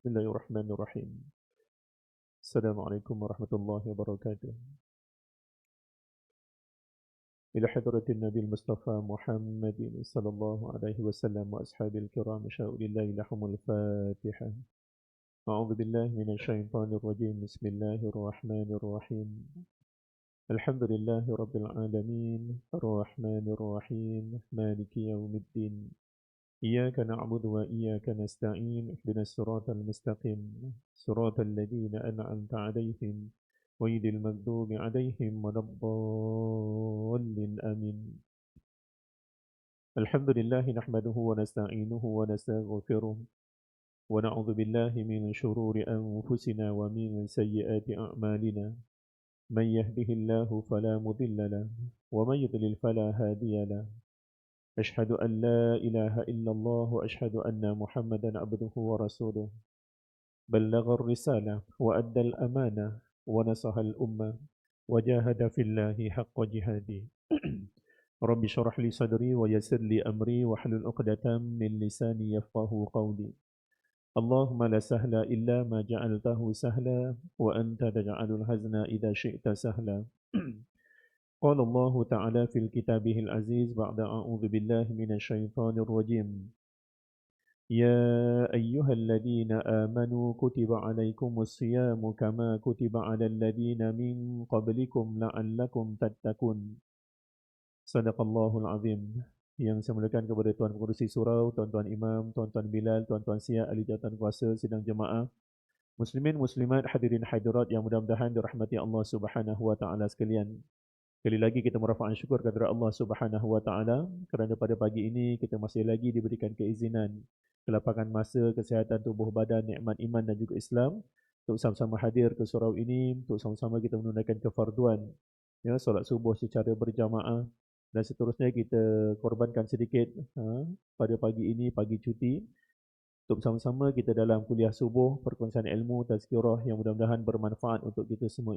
Bismillahirrahmanirrahim. Assalamualaikum warahmatullahi wabarakatuh. Ila hadratin Nabi Mustafa Muhammadin sallallahu alaihi wasallam wa ashabil kiram syaulillahi lahumul Fatihah. A'udzu billahi minasy syaithanir rajim. Bismillahirrahmanirrahim. Alhamdulillahi rabbil alamin. Arrahmanir rahim. Maliki yaumiddin. إياك نعبد وإياك نستعين اهدنا الصراط المستقيم صراط الذين أنعمت عليهم غير المغضوب عليهم ولا الضالين آمين. الحمد لله نحمده ونستعينه ونستغفره ونعوذ بالله من شرور أنفسنا ومن سيئات أعمالنا. من يهده الله فلا مضل له ومن يضلل فلا هادي له. أشهد أن لا إله إلا الله وأشهد أن محمدا عبده ورسوله بلغ الرسالة وأدى الأمانة ونصح الأمة وجاهد في الله حق جهاده. رب اشرح لي صدري ويسر لي أمري واحلل عقدة من لساني يفقهوا قولي. اللهم لا سهل إلا ما جعلته سهلا وأنت تجعل الحزن إذا شئت سهلا. قال الله تعالى في كتابه العزيز بعد أعوذ بالله من الشيطان الرجيم. يا أيها الذين آمنوا كتب عليكم الصيام كما كتب على الذين من قبلكم لعلكم تتقون. صدق الله العظيم. Yang saya muliakan kepada Tuan Pengerusi Surau, Tuan-Tuan Imam, Tuan-Tuan Bilal, Tuan-Tuan Siap, Ahli Jawatan Kuasa, Sidang Jemaah, Muslimin, Muslimat, Hadirin Hadirat yang mudah-mudahan dirahmati Allah Subhanahu Wa Taala sekalian. Sekali lagi kita merafakkan syukur kepada Allah Subhanahu Wa Taala kerana pada pagi ini kita masih lagi diberikan keizinan, kelapangan masa, kesihatan tubuh badan, nikmat iman dan juga Islam untuk sama-sama hadir ke surau ini, untuk sama-sama kita menunaikan kefarduan, ya, solat subuh secara berjamaah dan seterusnya kita korbankan sedikit pada pagi ini, pagi cuti, untuk sama-sama kita dalam kuliah subuh, perkongsian ilmu, tazkirah yang mudah-mudahan bermanfaat untuk kita semua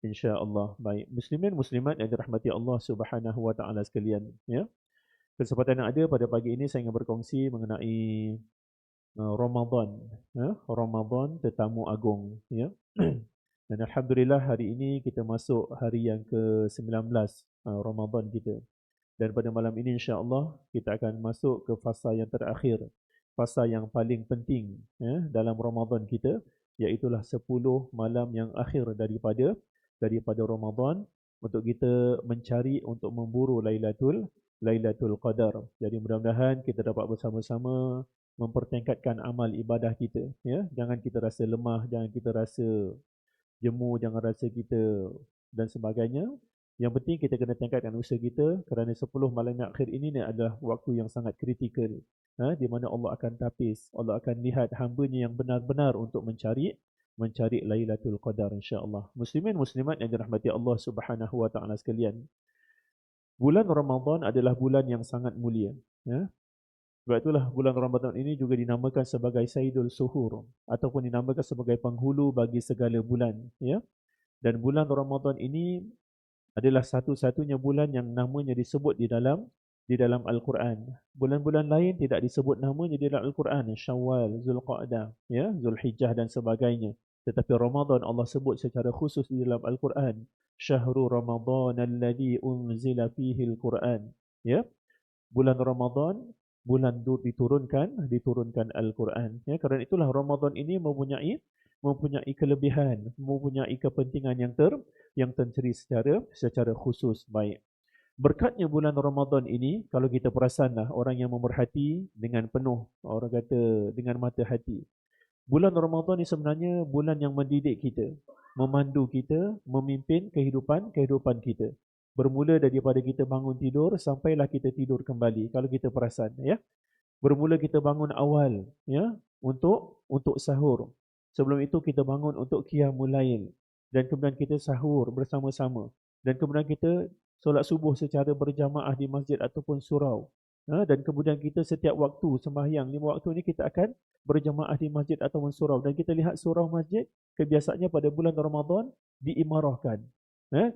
insya-Allah. Baik, muslimin muslimat yang dirahmati Allah Subhanahu Wa Taala sekalian, ya. Kesempatan yang ada pada pagi ini saya ingin berkongsi mengenai Ramadan, ya, Ramadan tetamu agung, ya. Dan alhamdulillah hari ini kita masuk hari yang ke-19 Ramadan kita. Dan pada malam ini insya-Allah kita akan masuk ke fasa yang terakhir, fasa yang paling penting, ya, dalam Ramadan kita, iaitu 10 malam yang akhir daripada Ramadan untuk kita mencari untuk memburu Lailatul Qadar. Jadi mudah-mudahan kita dapat bersama-sama mempertingkatkan amal ibadah kita, ya. Jangan kita rasa lemah, jangan kita rasa jemu, jangan rasa kita dan sebagainya. Yang penting kita kena tingkatkan usaha kita kerana 10 malam yang akhir ini adalah waktu yang sangat kritikal, di mana Allah akan tapis, Allah akan lihat hamba-Nya yang benar-benar untuk mencari Lailatul Qadar insya-Allah. Muslimin muslimat yang dirahmati Allah Subhanahu Wa Taala sekalian. Bulan Ramadan adalah bulan yang sangat mulia, ya. Sebab itulah bulan Ramadan ini juga dinamakan sebagai Sayyidul Suhur ataupun dinamakan sebagai penghulu bagi segala bulan, ya. Dan bulan Ramadan ini adalah satu-satunya bulan yang namanya disebut di dalam Al-Quran. Bulan-bulan lain tidak disebut namanya di dalam Al-Quran, Syawal, Zulqa'dah, ya, Zulhijjah dan sebagainya. Tetapi Ramadan Allah sebut secara khusus di dalam Al-Quran, Syahrul Ramadan alladhi unzila fihi Al-Quran, ya. Bulan Ramadan, bulan diturunkan Al-Quran, ya. Kerana itulah Ramadan ini mempunyai kelebihan, mempunyai kepentingan yang terceri secara khusus. Baik. Berkatnya bulan Ramadan ini, kalau kita perasanlah orang yang memerhati dengan penuh, orang kata dengan mata hati. Bulan Ramadan ini sebenarnya bulan yang mendidik kita, memandu kita, memimpin kehidupan kita. Bermula daripada kita bangun tidur sampailah kita tidur kembali. Kalau kita perasan, ya. Bermula kita bangun awal, ya, untuk sahur. Sebelum itu kita bangun untuk qiyamul lail dan kemudian kita sahur bersama-sama dan kemudian kita solat subuh secara berjamaah di masjid ataupun surau. Dan kemudian kita setiap waktu sembahyang 5 waktu ini kita akan berjamaah di masjid ataupun surau, dan kita lihat surau masjid kebiasaannya pada bulan Ramadan diimarahkan.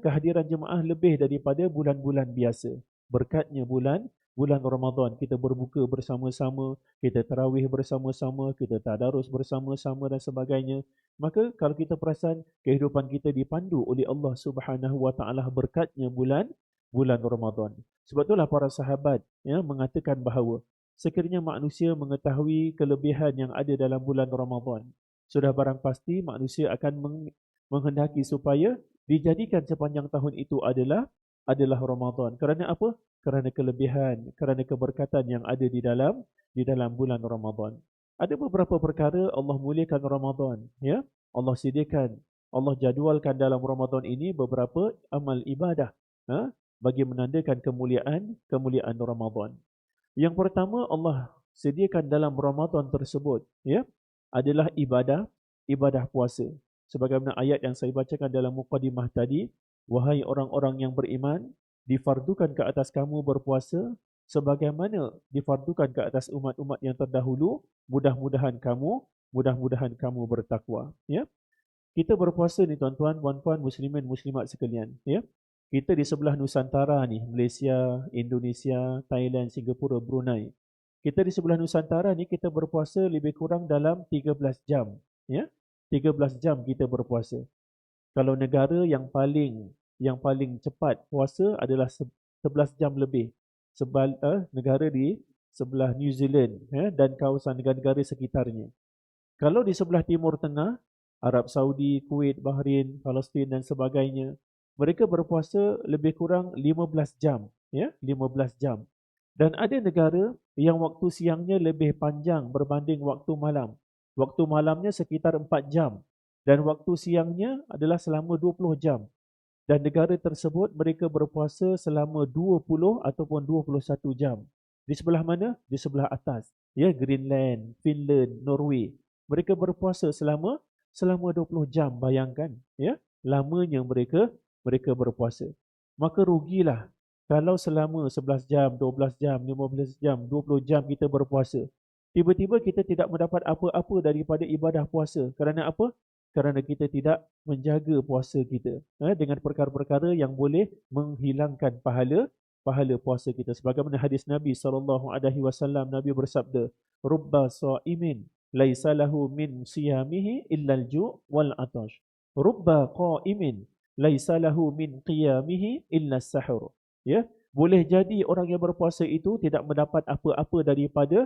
Kehadiran jemaah lebih daripada bulan-bulan biasa. Berkatnya bulan Ramadan. Kita berbuka bersama-sama, kita tarawih bersama-sama, kita tadarus bersama-sama dan sebagainya. Maka kalau kita perasan kehidupan kita dipandu oleh Allah Subhanahu Wa Taala berkatnya bulan Ramadan. Sebab itulah para sahabat mengatakan bahawa sekiranya manusia mengetahui kelebihan yang ada dalam bulan Ramadan, sudah barang pasti manusia akan menghendaki supaya dijadikan sepanjang tahun itu adalah Ramadan. Kerana apa? Kerana kelebihan, kerana keberkatan yang ada di dalam bulan Ramadan. Ada beberapa perkara Allah muliakan Ramadan, ya. Allah sediakan, Allah jadualkan dalam Ramadan ini beberapa amal ibadah, bagi menandakan kemuliaan Ramadan. Yang pertama Allah sediakan dalam Ramadan tersebut, ya, adalah ibadah puasa. Sebagaimana ayat yang saya bacakan dalam mukadimah tadi, wahai orang-orang yang beriman, difardukan ke atas kamu berpuasa sebagaimana difardukan ke atas umat-umat yang terdahulu, mudah-mudahan kamu bertakwa, ya. Kita berpuasa ni tuan-tuan, puan-puan, muslimin, muslimat sekalian, ya. Kita di sebelah Nusantara ni, Malaysia, Indonesia, Thailand, Singapura, Brunei. Kita di sebelah Nusantara ni kita berpuasa lebih kurang dalam 13 jam, ya. 13 jam kita berpuasa. Kalau negara yang paling cepat puasa adalah 11 jam lebih. Negara di sebelah New Zealand, dan kawasan negara-negara sekitarnya. Kalau di sebelah Timur Tengah, Arab Saudi, Kuwait, Bahrain, Palestin dan sebagainya, mereka berpuasa lebih kurang 15 jam, ya, 15 jam. Dan ada negara yang waktu siangnya lebih panjang berbanding waktu malam. Waktu malamnya sekitar 4 jam dan waktu siangnya adalah selama 20 jam. Dan negara tersebut mereka berpuasa selama 20 ataupun 21 jam. Di sebelah mana? Di sebelah atas. Ya, Greenland, Finland, Norway. Mereka berpuasa selama 20 jam, bayangkan, ya, lamanya mereka berpuasa. Maka rugilah kalau selama 11 jam, 12 jam, 15 jam, 20 jam kita berpuasa. Tiba-tiba kita tidak mendapat apa-apa daripada ibadah puasa. Kerana apa? Kerana kita tidak menjaga puasa kita dengan perkara-perkara yang boleh menghilangkan pahala puasa kita. Sebagaimana hadis Nabi SAW, Nabi bersabda, "Rubba sha'imin laisa lahu min siyamihi illa al-ju' wal 'atash. Rubba qa'imin laisa lahu min qiyamihi illa as-sahur." Ya, boleh jadi orang yang berpuasa itu tidak mendapat apa-apa daripada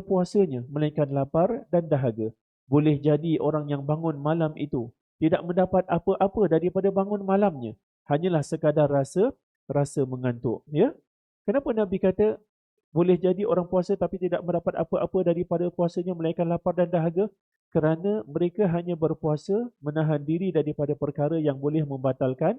puasanya melainkan lapar dan dahaga. Boleh jadi orang yang bangun malam itu tidak mendapat apa-apa daripada bangun malamnya, hanyalah sekadar rasa mengantuk, ya. Kenapa Nabi kata boleh jadi orang puasa tapi tidak mendapat apa-apa daripada puasanya melainkan lapar dan dahaga? Kerana mereka hanya berpuasa menahan diri daripada perkara yang boleh membatalkan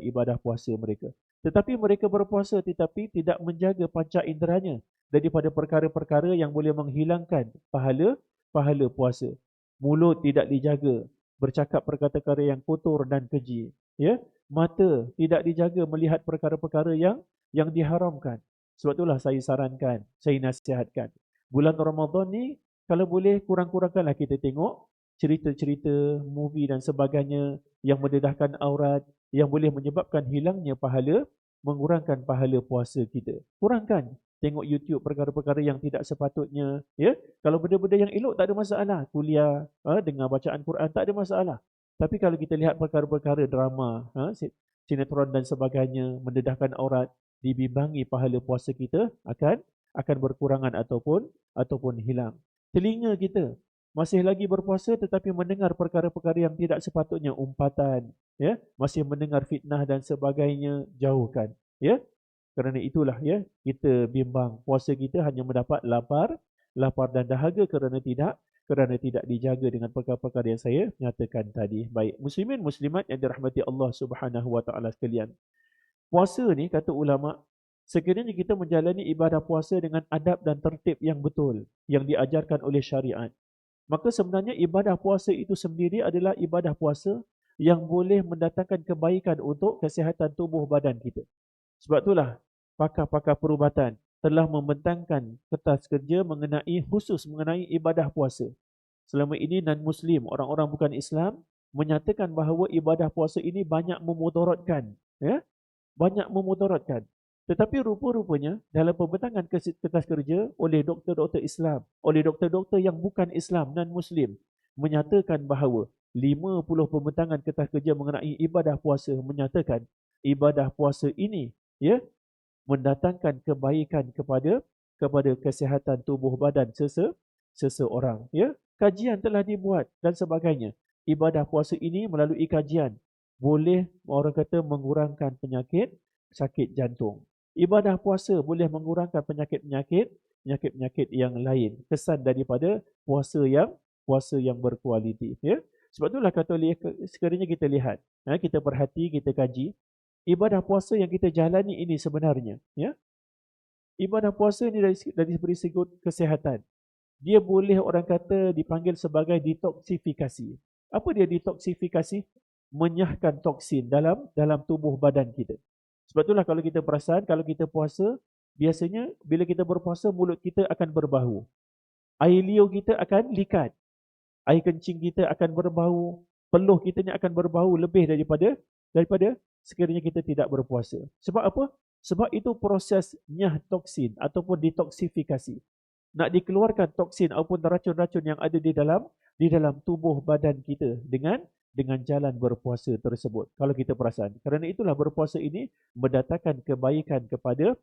ibadah puasa mereka. Tetapi mereka berpuasa tetapi tidak menjaga panca inderanya daripada perkara-perkara yang boleh menghilangkan pahala puasa. Mulut tidak dijaga, bercakap perkara-perkara yang kotor dan keji, ya. Mata tidak dijaga melihat perkara-perkara yang diharamkan. Sebab itulah saya sarankan, saya nasihatkan, bulan Ramadan ni kalau boleh kurang-kurangkanlah kita tengok cerita-cerita, movie dan sebagainya yang mendedahkan aurat, yang boleh menyebabkan hilangnya pahala, mengurangkan pahala puasa kita. Kurangkan tengok YouTube perkara-perkara yang tidak sepatutnya, ya. Kalau benda-benda yang elok tak ada masalah, kuliah, dengar bacaan Quran tak ada masalah. Tapi kalau kita lihat perkara-perkara drama, sinetron dan sebagainya, mendedahkan aurat, dibimbangi pahala puasa kita akan berkurangan ataupun hilang. Telinga kita masih lagi berpuasa tetapi mendengar perkara-perkara yang tidak sepatutnya, umpatan, ya, masih mendengar fitnah dan sebagainya, jauhkan, ya. Kerana itulah, ya, kita bimbang puasa kita hanya mendapat lapar dan dahaga kerana tidak dijaga dengan perkara-perkara yang saya nyatakan tadi. Baik, muslimin muslimat yang dirahmati Allah Subhanahu Wa Taala sekalian. Puasa ni kata ulama, sekiranya kita menjalani ibadah puasa dengan adab dan tertib yang betul yang diajarkan oleh syariat, maka sebenarnya ibadah puasa itu sendiri adalah ibadah puasa yang boleh mendatangkan kebaikan untuk kesihatan tubuh badan kita. Sebab itulah pakar-pakar perubatan telah membentangkan kertas kerja khusus mengenai ibadah puasa. Selama ini non-Muslim, orang-orang bukan Islam, menyatakan bahawa ibadah puasa ini banyak memudaratkan, ya, banyak memudaratkan. Tetapi rupa-rupanya dalam pembentangan kertas kerja oleh doktor-doktor Islam, oleh doktor-doktor yang bukan Islam dan Muslim, menyatakan bahawa 50 pembentangan kertas kerja mengenai ibadah puasa menyatakan ibadah puasa ini, ya, mendatangkan kebaikan kepada kesihatan tubuh badan seseorang, ya. Kajian telah dibuat dan sebagainya. Ibadah puasa ini melalui kajian boleh, orang kata, mengurangkan sakit jantung. Ibadah puasa boleh mengurangkan penyakit-penyakit yang lain. Kesan daripada puasa yang berkualiti, ya. Sebab itulah kata sekiranya kita lihat, kita perhati, kita kaji ibadah puasa yang kita jalani ini sebenarnya, ya. Ibadah puasa ini dari segi kesihatan, dia boleh, orang kata, dipanggil sebagai detoksifikasi. Apa dia detoksifikasi? Menyahkan toksin dalam tubuh badan kita. Sebab itulah kalau kita perasan, kalau kita puasa, biasanya bila kita berpuasa, mulut kita akan berbau. Air liur kita akan likat. Air kencing kita akan berbau. Peluh kita ni akan berbau lebih daripada sekiranya kita tidak berpuasa. Sebab apa? Sebab itu proses nyah toksin ataupun detoksifikasi. Nak dikeluarkan toksin ataupun racun-racun yang ada di dalam tubuh badan kita dengan jalan berpuasa tersebut. Kalau kita perasan. Kerana itulah berpuasa ini mendatangkan kebaikan kepada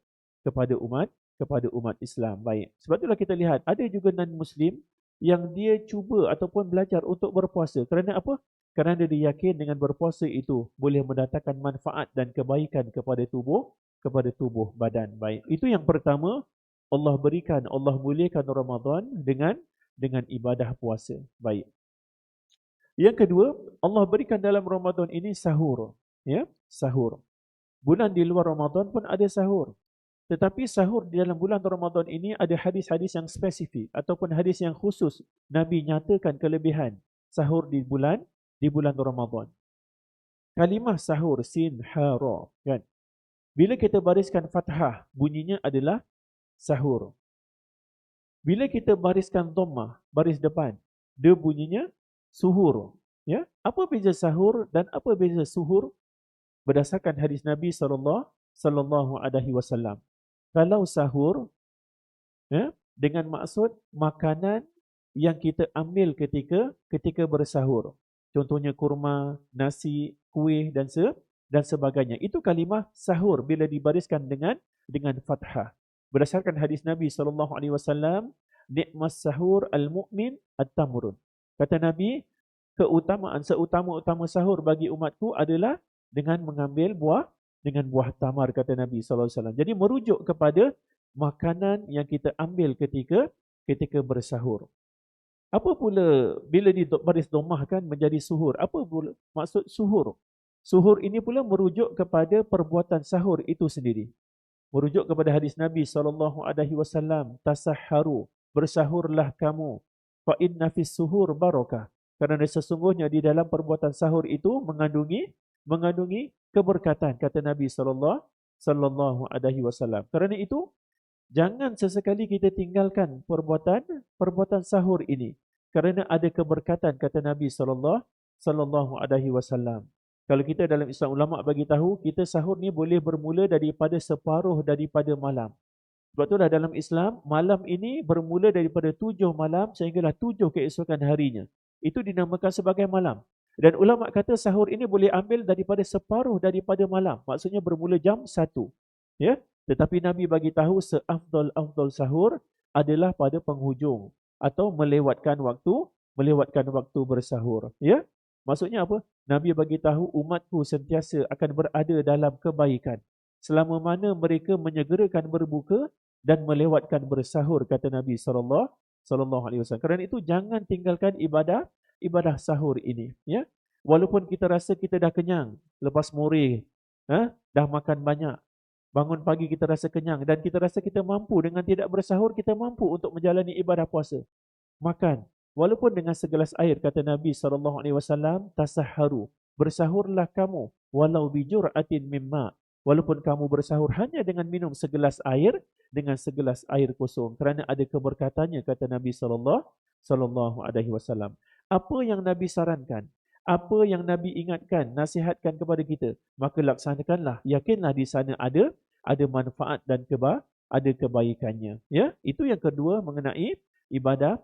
umat Islam. Baik. Sebab itulah kita lihat ada juga non-Muslim yang dia cuba ataupun belajar untuk berpuasa. Kerana apa? Kerana dia yakin dengan berpuasa itu boleh mendatangkan manfaat dan kebaikan kepada tubuh badan. Baik. Itu yang pertama, Allah muliakan Ramadan dengan ibadah puasa. Baik. Yang kedua, Allah berikan dalam Ramadan ini sahur, ya, sahur. Bulan di luar Ramadan pun ada sahur. Tetapi sahur di dalam bulan Ramadan ini ada hadis-hadis yang spesifik ataupun hadis yang khusus. Nabi nyatakan kelebihan sahur di bulan Ramadan. Kalimah sahur sin ha ra, kan? Bila kita bariskan fathah, bunyinya adalah sahur. Bila kita bariskan dhammah, baris depan, dia bunyinya suhur, ya. Apa beza sahur dan apa beza suhur? Berdasarkan hadis Nabi sallallahu alaihi wasallam. Kalau sahur, ya, dengan maksud makanan yang kita ambil ketika bersahur. Contohnya kurma, nasi, kuih dan sebagainya. Itu kalimah sahur bila dibariskan dengan fathah. Berdasarkan hadis Nabi sallallahu alaihi wasallam, nikmas sahur al-mu'min at-tamrun. Kata Nabi, seutama-utama sahur bagi umatku adalah dengan mengambil buah tamar, kata Nabi sallallahu alaihi wasallam. Jadi merujuk kepada makanan yang kita ambil ketika bersahur. Apa pula bila dibaris dhammahkan menjadi suhur? Apa pula maksud suhur? Suhur ini pula merujuk kepada perbuatan sahur itu sendiri. Merujuk kepada hadis Nabi sallallahu alaihi wasallam, tasahharu, bersahurlah kamu, fa inna fis suhur barakah. Kerana sesungguhnya di dalam perbuatan sahur itu mengandungi keberkatan, kata Nabi sallallahu alaihi wasallam. Kerana itu jangan sesekali kita tinggalkan perbuatan sahur ini, kerana ada keberkatan, kata Nabi sallallahu alaihi wasallam. Kalau kita dalam Islam, ulama bagi tahu kita sahur ni boleh bermula daripada separuh daripada malam. Sebab itulah dalam Islam malam ini bermula daripada 7 malam sehinggalah 7 keesokan harinya. Itu dinamakan sebagai malam. Dan ulama kata sahur ini boleh ambil daripada separuh daripada malam. Maksudnya bermula jam 1. Ya? Tetapi Nabi bagi tahu seafdal sahur adalah pada penghujung atau melewatkan waktu bersahur. Ya? Maksudnya apa? Nabi bagi tahu umatku sentiasa akan berada dalam kebaikan selama mana mereka menyegerakan berbuka dan melewatkan bersahur, kata Nabi sallallahu alaihi wasallam. Kerana itu jangan tinggalkan ibadah sahur ini, ya. Walaupun kita rasa kita dah kenyang lepas moreh, dah makan banyak, bangun pagi kita rasa kenyang dan kita rasa kita mampu dengan tidak bersahur, kita mampu untuk menjalani ibadah puasa. Makan walaupun dengan segelas air, kata Nabi SAW, tasahharu, bersahurlah kamu walau bijur'atin mimma, walaupun kamu bersahur hanya dengan minum segelas air, dengan segelas air kosong, kerana ada keberkatannya, kata Nabi SAW. Apa yang Nabi sarankan, apa yang Nabi ingatkan, nasihatkan kepada kita, maka laksanakanlah. Yakinlah di sana ada ada manfaat dan ada kebaikannya. Ya, itu yang kedua mengenai ibadah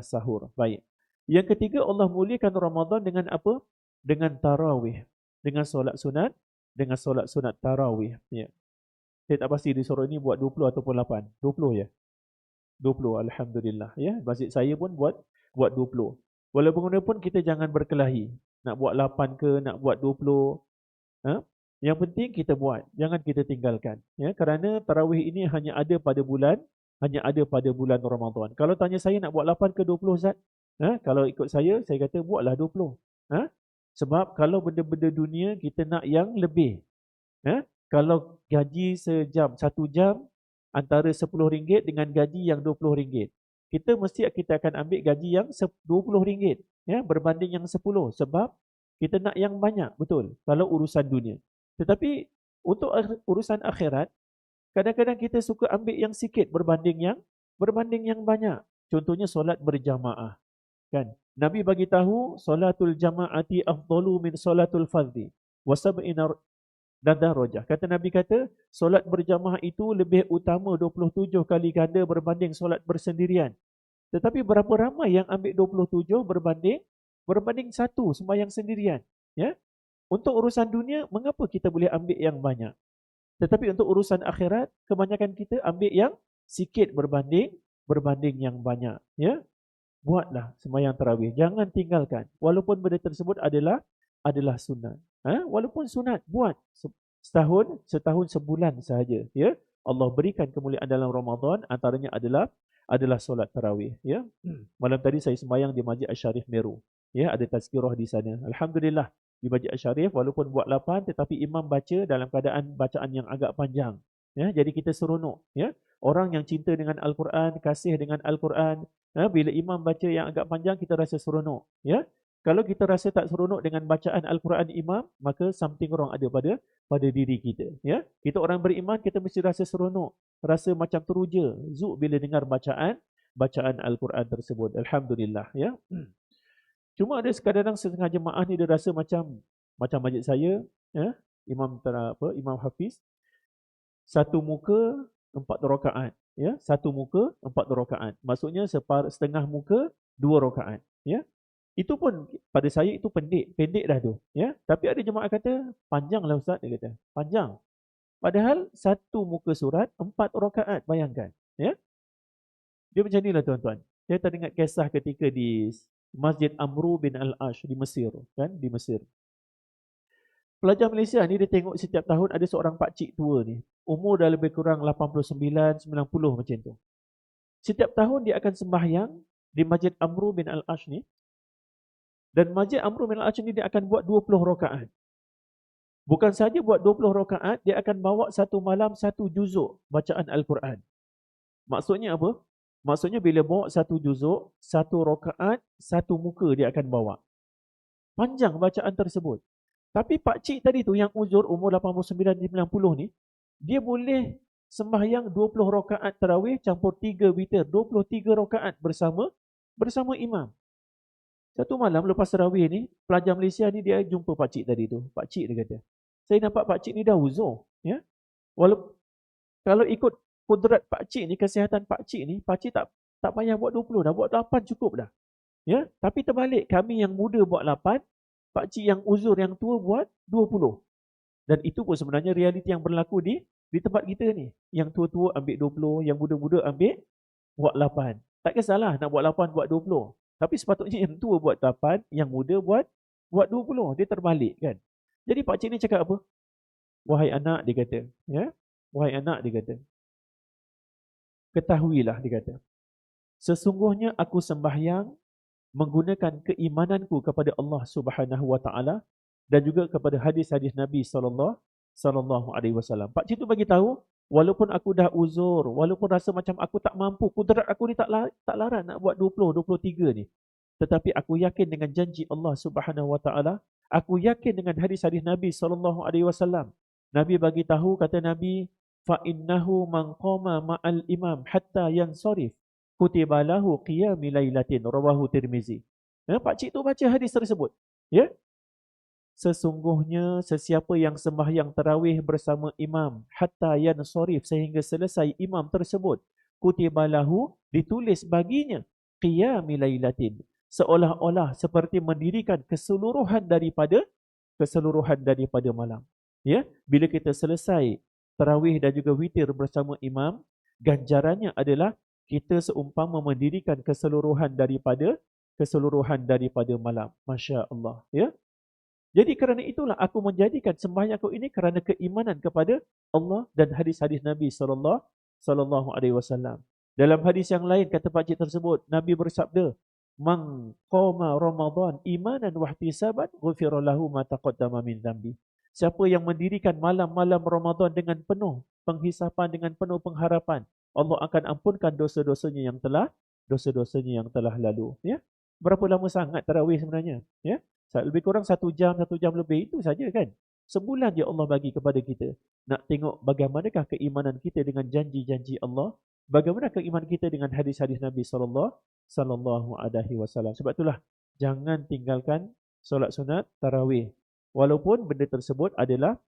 sahur. Baik. Yang ketiga, Allah muliakan Ramadan dengan apa? Dengan tarawih, dengan solat sunat tarawih. Ya. Saya tak pasti di Sorong ini buat 20 ataupun 8. 20 ya. 20, alhamdulillah. Ya, masjid saya pun buat 20. Walaupun kita jangan berkelahi. Nak buat 8 ke, nak buat 20. Ha? Yang penting kita buat, jangan kita tinggalkan. Ya, kerana tarawih ini hanya ada pada bulan Ramadan. Kalau tanya saya nak buat 8 ke 20 Zat? Kalau ikut saya kata buatlah 20. Sebab kalau benda-benda dunia kita nak yang lebih. Kalau gaji sejam, 1 jam antara RM10 dengan gaji yang RM20. Kita akan ambil gaji yang RM20, ya, berbanding yang 10 sebab kita nak yang banyak, betul. Kalau urusan dunia. Tetapi untuk urusan akhirat, kadang-kadang kita suka ambil yang sikit berbanding yang banyak. Contohnya solat berjamaah, kan? Nabi bagi tahu solatul jamaati afdalu min solatul fardhi wa sab'ina darajah. Nabi kata solat berjamaah itu lebih utama 27 kali ganda berbanding solat bersendirian. Tetapi berapa ramai yang ambil 27 berbanding satu sembahyang sendirian, ya? Untuk urusan dunia, mengapa kita boleh ambil yang banyak? Tetapi untuk urusan akhirat, kebanyakan kita ambil yang sikit berbanding yang banyak, ya? Buatlah sembahyang tarawih, jangan tinggalkan. Walaupun benda tersebut adalah sunat. Walaupun sunat, buat setahun sebulan sahaja, ya. Allah berikan kemuliaan dalam Ramadan, antaranya adalah solat tarawih, ya. Malam tadi saya sembahyang di Masjid Asy-Syarif Meru, ya, ada tazkirah di sana. Alhamdulillah, di Masjid Asy-Syarif walaupun buat 8 tetapi imam baca dalam keadaan bacaan yang agak panjang, ya. Jadi kita seronok, ya. Orang yang cinta dengan Al-Quran, kasih dengan Al-Quran, bila imam baca yang agak panjang kita rasa seronok, ya. Kalau kita rasa tak seronok dengan bacaan Al-Quran imam, maka something wrong ada pada diri kita, ya. Kita orang beriman, kita mesti rasa seronok, rasa macam teruja, zuk bila dengar bacaan Al-Quran tersebut. Alhamdulillah, ya. Cuma ada sekadang setengah jemaah ni dia rasa macam masjid saya, ya, Imam Hafiz, satu muka 4 rakaat, ya, satu muka 4 rakaat. Maksudnya setengah muka 2 rakaat, ya. Itu pun pada saya itu pendek dah tu, ya. Tapi ada jemaah kata panjanglah ustaz, dia kata. Panjang. Padahal satu muka surat 4 rakaat, bayangkan, ya. Dia macam inilah tuan-tuan. Saya teringat kisah ketika di Masjid Amru bin Al-Ash di Mesir, kan, di Mesir. Pelajar Malaysia ni dia tengok setiap tahun ada seorang pakcik tua ni, umur dah lebih kurang 89, 90 macam tu. Setiap tahun dia akan sembahyang di Masjid Amru bin Al-Ash ni. Dan Masjid Amru bin Al-Ash ni dia akan buat 20 rakaat. Bukan saja buat 20 rakaat, dia akan bawa satu malam satu juzuk bacaan Al-Quran. Maksudnya apa? Maksudnya bila bawa satu juzuk, satu rakaat, satu muka dia akan bawa. Panjang bacaan tersebut. Tapi pakcik tadi tu yang uzur umur 89-90 ni, dia boleh sembahyang 20 rakaat tarawih campur 3 witir, 23 rakaat bersama imam. Satu malam lepas tarawih ni, pelajar Malaysia ni dia jumpa pakcik tadi tu. Pakcik dia kata, saya nampak pakcik ni dah uzur, ya. Walaupun kalau ikut kudrat pakcik ni, kesihatan pakcik ni, pakcik tak payah buat 20 dah, buat 8 cukup dah. Ya, tapi terbalik, kami yang muda buat 8, pakcik yang uzur yang tua buat 20. Dan itu pun sebenarnya realiti yang berlaku di tempat kita ni. Yang tua-tua ambil 20, yang muda-muda buat 8. Tak kisahlah nak buat 8 buat 20. Tapi sepatutnya yang tua buat 8, yang muda buat 20. Dia terbalik, kan. Jadi pakcik ni cakap apa? Wahai anak, dia kata, ya. Wahai anak, dia kata, ketahuilah, dia kata, sesungguhnya aku sembahyang menggunakan keimananku kepada Allah Subhanahu Wa Taala dan juga kepada hadis-hadis Nabi sallallahu alaihi wasallam. Pakcik tu bagi tahu, walaupun aku dah uzur, walaupun rasa macam aku tak mampu, kudrat aku ni tak larat nak buat 20, 23 ni. Tetapi aku yakin dengan janji Allah Subhanahu Wa Taala, aku yakin dengan hadis-hadis Nabi sallallahu alaihi wasallam. Nabi bagi tahu, kata Nabi, fa innahu man qama ma'al imam hatta yansarif kutiba lahu qiyamul lailatin, rawahu Tirmizi. Pakcik tu baca hadis tersebut, ya. Sesungguhnya sesiapa yang sembahyang tarawih bersama imam hatta yansharif, sehingga selesai imam tersebut, kutiba lahu, ditulis baginya qiyamul lailatin, seolah-olah seperti mendirikan keseluruhan daripada malam. Ya, bila kita selesai tarawih dan juga witir bersama imam, ganjarannya adalah kita seumpama mendirikan keseluruhan daripada malam. Masya Allah. Ya. Jadi kerana itulah aku menjadikan sembahyangku ini kerana keimanan kepada Allah dan hadis-hadis Nabi sallallahu alaihi wasallam. Dalam hadis yang lain kata pakcik tersebut, Nabi bersabda, "Man qama Ramadan imanan wa ihtisaban, ghufira lahu ma taqaddama min dhanbi." Siapa yang mendirikan malam-malam Ramadan dengan penuh penghisapan, dengan penuh pengharapan, Allah akan ampunkan dosa-dosanya yang telah lalu. Ya. Berapa lama sangat tarawih sebenarnya? Ya. Lebih kurang 1 jam lebih, itu saja kan. Sebulan je Allah bagi kepada kita. Nak tengok bagaimanakah keimanan kita dengan janji-janji Allah, bagaimana keimanan kita dengan hadis-hadis Nabi sallallahu alaihi wasallam. Sebab itulah jangan tinggalkan solat sunat tarawih walaupun benda tersebut adalah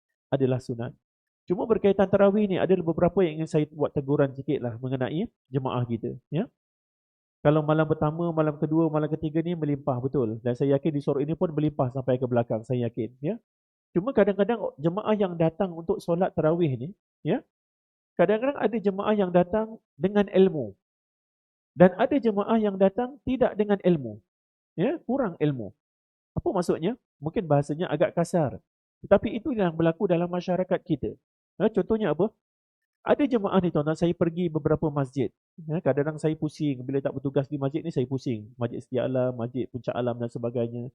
sunat. Cuma berkaitan tarawih ni ada beberapa yang ingin saya buat teguran sikitlah mengenai jemaah kita, ya. Kalau malam pertama, malam kedua, malam ketiga ni melimpah betul. Dan saya yakin di Sorok ini pun melimpah sampai ke belakang, saya yakin. Ya. Cuma kadang-kadang jemaah yang datang untuk solat tarawih ni, ya, kadang-kadang ada jemaah yang datang dengan ilmu. Dan ada jemaah yang datang tidak dengan ilmu. Ya, kurang ilmu. Apa maksudnya? Mungkin bahasanya agak kasar. Tetapi itu yang berlaku dalam masyarakat kita. Ya, contohnya apa? Ada jemaah ni tuan-tuan, saya pergi beberapa masjid. Ya, kadang-kadang saya pusing. Bila tak bertugas di masjid ni, saya pusing. Masjid Setia Alam, Masjid Puncak Alam dan sebagainya.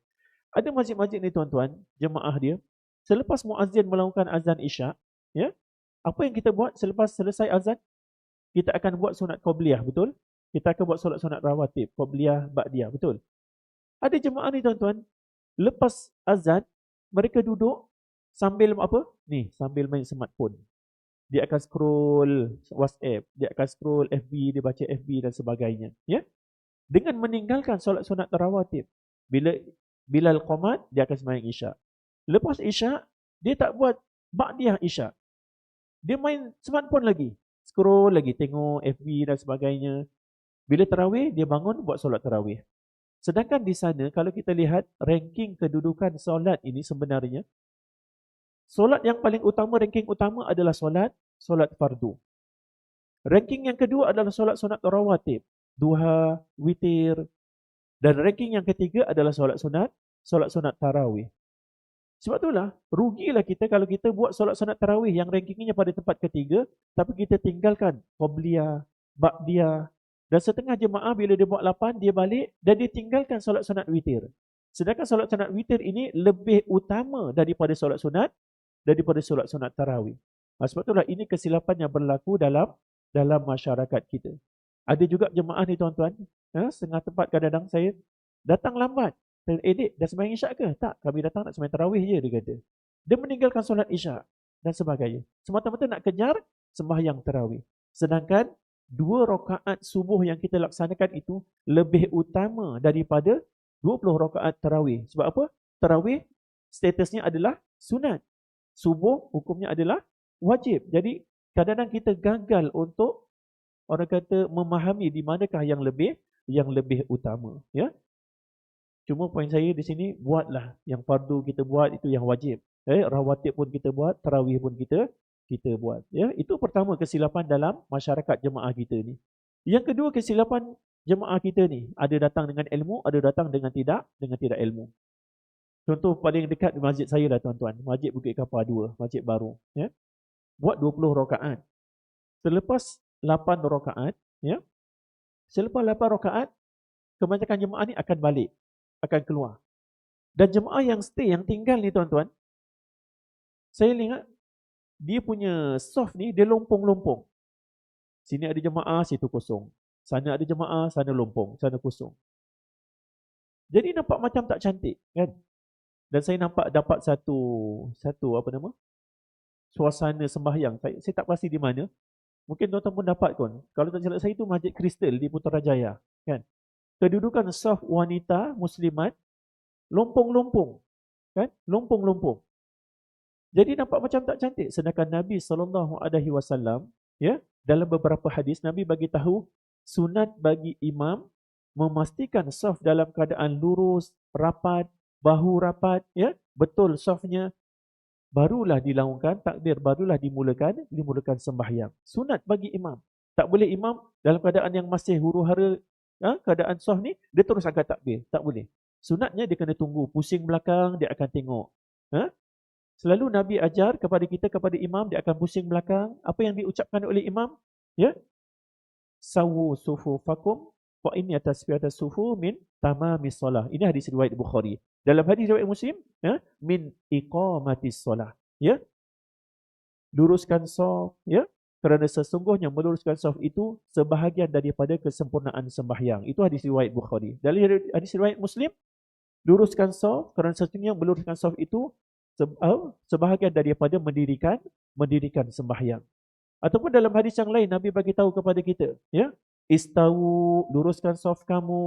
Ada masjid-masjid ni tuan-tuan, jemaah dia, selepas muazzin melakukan azan isyak, ya, apa yang kita buat selepas selesai azan? Kita akan buat sunat qabliyah, betul? Kita akan buat solat sunat rawatib, qabliyah, ba'diyah, betul? Ada jemaah ni tuan-tuan, lepas azan, mereka duduk sambil apa? Ni, sambil main smartphone. Dia akan scroll WhatsApp, dia akan scroll FB, dia baca FB dan sebagainya, ya. Dengan meninggalkan solat sunat rawatib. Bila Bilal qamat, dia akan sembahyang isyak. Lepas isyak, dia tak buat ba'diyah isyak. Dia main smartphone lagi, scroll lagi, tengok FB dan sebagainya. Bila tarawih, dia bangun buat solat tarawih. Sedangkan di sana kalau kita lihat ranking kedudukan solat ini sebenarnya, solat yang paling utama, ranking utama adalah solat fardu. Ranking yang kedua adalah solat sunat rawatib, duha, witir. Dan ranking yang ketiga adalah solat sunat tarawih. Sebab itulah, rugilah kita kalau kita buat solat sunat tarawih yang rankingnya pada tempat ketiga, tapi kita tinggalkan qabliyah, ba'diyah. Dan setengah jemaah bila dia buat 8, dia balik dan dia tinggalkan solat sunat witir. Sedangkan solat sunat witir ini lebih utama daripada solat sunat tarawih. Sebab itulah ini kesilapan yang berlaku dalam masyarakat kita. Ada juga jemaah ni tuan-tuan, setengah tempat kadang-kadang saya datang lambat. Saya, "Dek, dah sembahyang isyak ke?" "Tak, kami datang nak sembahyang tarawih je," dia kata. Dia meninggalkan solat isyak dan sebagainya. Semata-mata nak kejar sembahyang tarawih. Sedangkan 2 rakaat subuh yang kita laksanakan itu lebih utama daripada 20 rakaat tarawih. Sebab apa? Tarawih statusnya adalah sunat. Subuh hukumnya adalah wajib. Jadi kadang-kadang kita gagal untuk orang kata memahami di manakah yang lebih utama, ya. Cuma poin saya di sini, buatlah yang fardu kita buat, itu yang wajib. Rawatib pun kita buat, tarawih pun kita buat, ya. Itu pertama kesilapan dalam masyarakat jemaah kita ni. Yang kedua kesilapan jemaah kita ni, ada datang dengan ilmu, ada datang dengan tidak ilmu. Contoh paling dekat di masjid saya lah tuan-tuan, Masjid Bukit Kapar 2, masjid baru, ya. Buat 20 rakaat. Selepas 8 rakaat, ya. Selepas 8 rakaat, kebanyakan jemaah ni akan balik, akan keluar. Dan jemaah yang stay, yang tinggal ni tuan-tuan, saya lihat dia punya soft ni, dia lompong-lompong. Sini ada jemaah, situ kosong. Sana ada jemaah, sana lompong, sana kosong. Jadi nampak macam tak cantik, kan? Dan saya dapat satu apa nama? Suasana sembahyang. Saya tak pasti di mana. Mungkin tuan-tuan pun dapat kon. Kalau tak silap saya itu Masjid Kristal di Putrajaya, kan? Kedudukan saf wanita muslimat lompong-lompong. kan? Lumpung-lumpung. Jadi nampak macam tak cantik. Sedangkan Nabi SAW, ya, dalam beberapa hadis Nabi bagi tahu sunat bagi imam memastikan saf dalam keadaan lurus, rapat, bahu rapat, ya, betul safnya, barulah dilaungkan takbir, barulah dimulakan sembahyang. Sunat bagi imam. Tak boleh imam dalam keadaan yang masih huru-hara, keadaan saf ni dia terus angkat takbir, tak boleh. Sunatnya dia kena tunggu pusing belakang, dia akan tengok. Selalu Nabi ajar kepada kita, kepada imam, dia akan pusing belakang. Apa yang diucapkan oleh imam? Ya, sawu sufufakum fa inni tasfiyata sufu min tamamis solah. Ini hadis riwayat Bukhari. Dalam hadis riwayat Muslim, min iqamatis solah. Ya, luruskan saf, ya, kerana sesungguhnya meluruskan saf itu sebahagian daripada kesempurnaan sembahyang. Itu hadis riwayat Bukhari. Dalam hadis riwayat Muslim, luruskan saf kerana sesungguhnya meluruskan saf itu sebahagian daripada mendirikan sembahyang. Ataupun dalam hadis yang lain Nabi bagi tahu kepada kita, ya, istawu, luruskan saf kamu,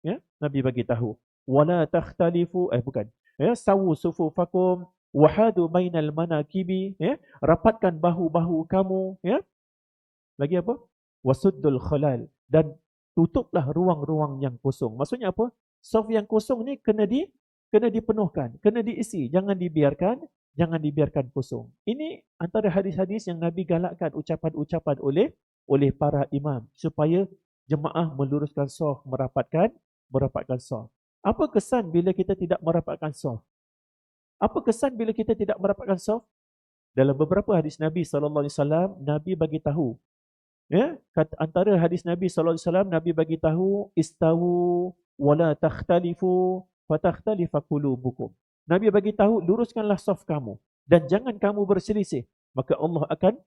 ya, Nabi bagi tahu. Wala takhtalifu, bukan. Ya, sawu sufufakum wahadu bainal manakibi, ya, rapatkan bahu-bahu kamu, ya. Lagi apa? Wasuddul khalal, dan tutuplah ruang-ruang yang kosong. Maksudnya apa? Saf yang kosong ni kena dipenuhkan, kena diisi, jangan dibiarkan kosong. Ini antara hadis-hadis yang Nabi galakkan ucapan-ucapan oleh para imam supaya jemaah meluruskan saf, merapatkan saf. Apa kesan bila kita tidak merapatkan saf? Apa kesan bila kita tidak merapatkan saf? Dalam beberapa hadis Nabi SAW, Nabi bagi tahu, ya, antara hadis Nabi SAW, Nabi bagi tahu istawu wala takhtalifu fatakhtalifa qulubukum. Nabi bagi tahu, luruskanlah saf kamu dan jangan kamu berselisih, maka Allah akan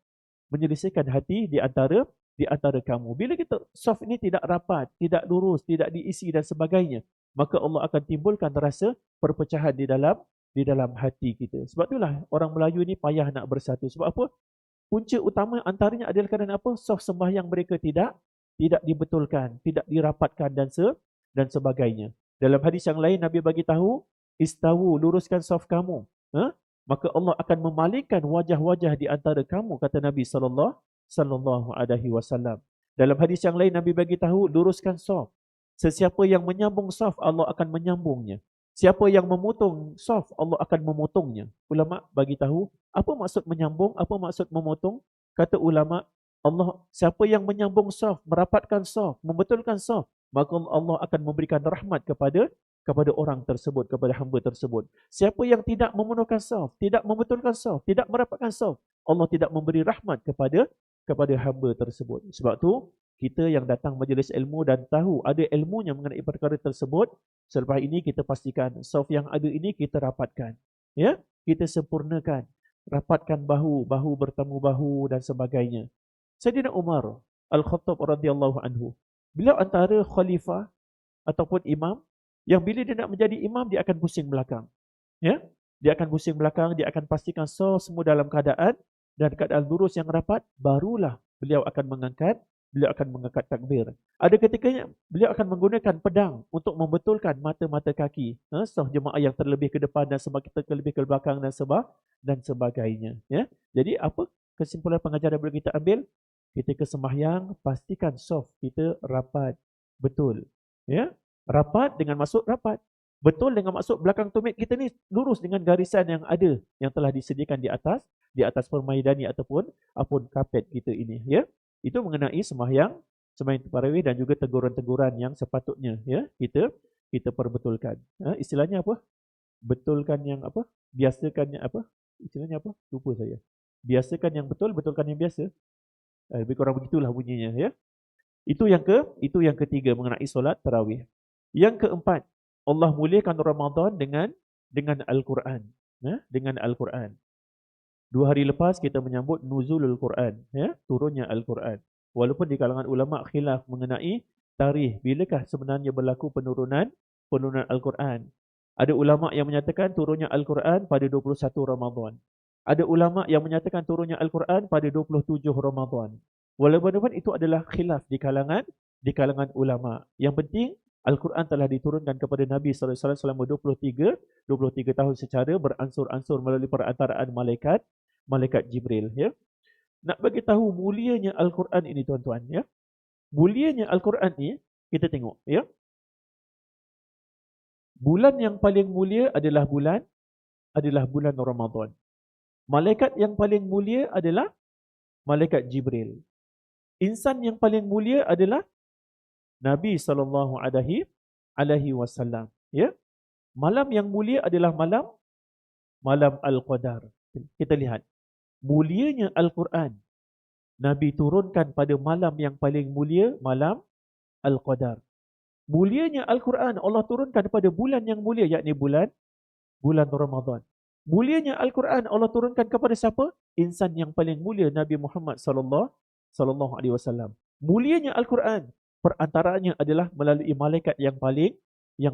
menyelisihkan hati di antara kamu. Bila kita saf ini tidak rapat, tidak lurus, tidak diisi dan sebagainya, maka Allah akan timbulkan rasa perpecahan di dalam hati kita. Sebab itulah orang Melayu ni payah nak bersatu. Sebab apa? Punca utama antaranya adalah kerana apa? Saf sembahyang mereka tidak dibetulkan, tidak dirapatkan dan sebagainya. Dalam hadis yang lain Nabi bagi tahu, istawu, luruskan saf kamu, maka Allah akan memalingkan wajah-wajah di antara kamu, kata Nabi sallallahu alaihi wasallam. Dalam hadis yang lain Nabi bagi tahu, luruskan saf. Sesiapa yang menyambung saf, Allah akan menyambungnya. Siapa yang memotong saf, Allah akan memotongnya. Ulama bagi tahu, apa maksud menyambung, apa maksud memotong? Kata ulama, siapa yang menyambung saf, merapatkan saf, membetulkan saf, maka Allah akan memberikan rahmat kepada orang tersebut, kepada hamba tersebut. Siapa yang tidak memenuhkan saf, tidak membetulkan saf, tidak merapatkan saf, Allah tidak memberi rahmat kepada hamba tersebut. Sebab tu kita yang datang majlis ilmu dan tahu ada ilmunya mengenai perkara tersebut, selepas ini kita pastikan saf yang ada ini kita rapatkan, ya, kita sempurnakan, rapatkan bahu bertemu bahu dan sebagainya. Sayyidina Umar Al-Khattab radhiyallahu anhu, beliau antara khalifah ataupun imam yang bila dia nak menjadi imam, dia akan pusing belakang. Ya? Dia akan pusing belakang, dia akan pastikan semua dalam keadaan lurus yang rapat, barulah beliau akan mengangkat takbir. Ada ketikanya beliau akan menggunakan pedang untuk membetulkan mata-mata kaki, saf jemaah yang terlebih ke depan dan terlebih ke belakang dan sebagainya. Ya? Jadi apa kesimpulan pengajaran yang kita ambil? Ketika sembahyang, pastikan saf kita rapat, betul. Ya, rapat dengan maksud rapat. Betul dengan maksud belakang tumit kita ni lurus dengan garisan yang ada, yang telah disediakan di atas permaidani ataupun kapet kita ini. Ya, itu mengenai sembahyang tarawih dan juga teguran-teguran yang sepatutnya, ya, kita perbetulkan. Istilahnya apa? Betulkan yang apa? Biasakan yang apa? Istilahnya apa? Lupa saya. Biasakan yang betul, betulkan yang biasa. Lebih kurang begitulah bunyinya, ya. Itu yang ketiga mengenai solat tarawih. Yang keempat, Allah muliakan Ramadan dengan Al-Quran, ya, dengan Al-Quran. 2 hari lepas kita menyambut nuzulul Quran, ya, turunnya Al-Quran. Walaupun di kalangan ulama khilaf mengenai tarikh bilakah sebenarnya berlaku penurunan Al-Quran. Ada ulama yang menyatakan turunnya Al-Quran pada 21 Ramadan. Ada ulama yang menyatakan turunnya Al-Quran pada 27 Ramadan. Walaupun itu adalah khilaf di kalangan ulama. Yang penting Al-Quran telah diturunkan kepada Nabi SAW selama 23 tahun secara beransur-ansur melalui perantaraan malaikat Jibril. Ya. Nak bagi tahu mulianya Al-Quran ini tuan-tuan. Ya. Mulianya Al-Quran ini, kita tengok. Ya. Bulan yang paling mulia adalah bulan Ramadan. Malaikat yang paling mulia adalah malaikat Jibril. Insan yang paling mulia adalah Nabi sallallahu alaihi wasallam. Ya. Malam yang mulia adalah malam Al-Qadar. Kita lihat mulianya Al-Quran. Nabi turunkan pada malam yang paling mulia, malam Al-Qadar. Mulianya Al-Quran Allah turunkan pada bulan yang mulia, yakni bulan Ramadan. Mulianya Al-Quran Allah turunkan kepada siapa? Insan yang paling mulia, Nabi Muhammad sallallahu alaihi wasallam. Mulianya Al-Quran perantaraannya adalah melalui malaikat yang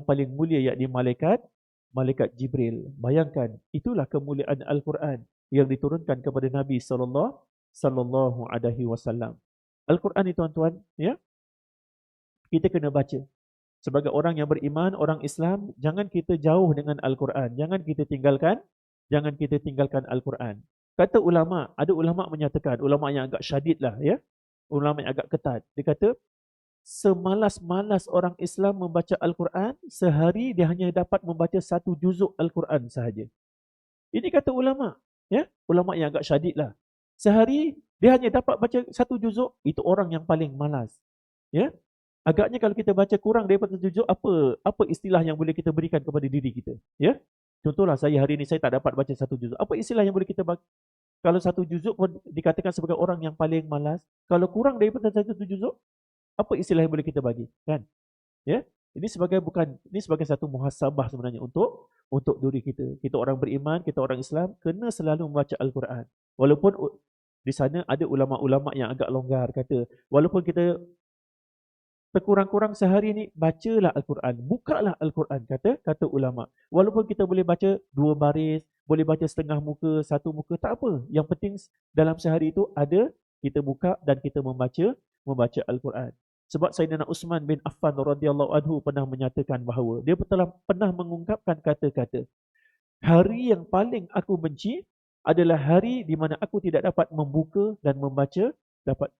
paling mulia, yakni malaikat Jibril. Bayangkan, itulah kemuliaan Al-Quran yang diturunkan kepada Nabi sallallahu alaihi wasallam. Al-Quran ni tuan-tuan, ya, kita kena baca. Sebagai orang yang beriman, orang Islam, jangan kita jauh dengan Al-Quran. Jangan kita tinggalkan Al-Quran. Kata ulama, ada ulama menyatakan, ulama yang agak syadid lah, ya, ulama yang agak ketat. Dia kata, semalas-malas orang Islam membaca Al-Quran, sehari dia hanya dapat membaca 1 juzuk Al-Quran sahaja. Ini kata ulama, ya, ulama yang agak syadid lah. Sehari dia hanya dapat baca 1 juzuk, itu orang yang paling malas. Ya. Agaknya kalau kita baca kurang daripada 1 juzuk, apa istilah yang boleh kita berikan kepada diri kita? Ya. Contohlah saya hari ini saya tak dapat baca 1 juzuk. Apa istilah yang boleh kita bagi? Kalau 1 juzuk pun dikatakan sebagai orang yang paling malas. Kalau kurang daripada 1 juzuk, apa istilah yang boleh kita bagi? Kan? Ya. Ini sebagai satu muhasabah sebenarnya untuk diri kita. Kita orang beriman, kita orang Islam kena selalu membaca Al-Quran. Walaupun di sana ada ulama-ulama yang agak longgar kata, walaupun kita terkurang-kurang sehari ni bacalah Al-Quran, bukalah Al-Quran, kata ulama. Walaupun kita boleh baca 2 baris, boleh baca setengah muka, 1 muka, tak apa. Yang penting dalam sehari itu ada kita buka dan kita membaca Al-Quran. Sebab Sayyidina Uthman bin Affan radhiyallahu anhu pernah menyatakan bahawa dia pernah mengungkapkan kata-kata, hari yang paling aku benci adalah hari di mana aku tidak dapat membuka dan